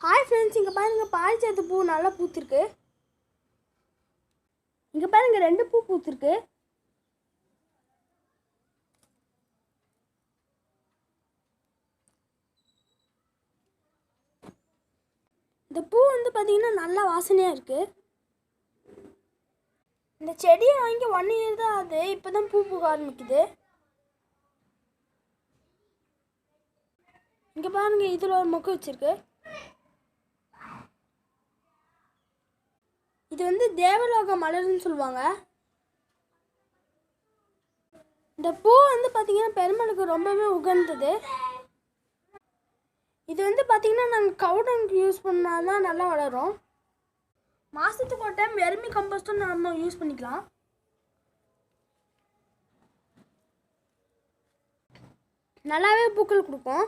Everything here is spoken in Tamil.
ஹாய் ஃப்ரெண்ட்ஸ், இங்கே பாருங்கள் பாரிஜாத பூ நல்லா பூத்திருக்கு. இங்கே பாருங்கள் 2 பூ பூத்திருக்கு. இந்த பூ வந்து பார்த்திங்கன்னா நல்லா வாசனையாக இருக்குது. இந்த செடியை வாங்கி 1 இயர் தான் ஆகுது. இப்போ தான் பூ பூக்க ஆரம்பிக்குது. இங்கே பாருங்கள், இதில் ஒரு மொக்கு வச்சுருக்கு. இது வந்து தேவலோக மலர்னு சொல்லுவாங்க. இந்த பூ வந்து பார்த்திங்கன்னா பெருமாளுக்கு ரொம்பவே உகந்தது. இது வந்து பார்த்திங்கன்னா நாங்கள் கவுடனுக்கு யூஸ் பண்ணால் தான் நல்லா வளரும். மாதத்துக்கு ஒரு டைம் வெர்மி கம்போஸ்ட்டும் நம்ம யூஸ் பண்ணிக்கலாம். நல்லாவே பூக்கள் கொடுக்கும்.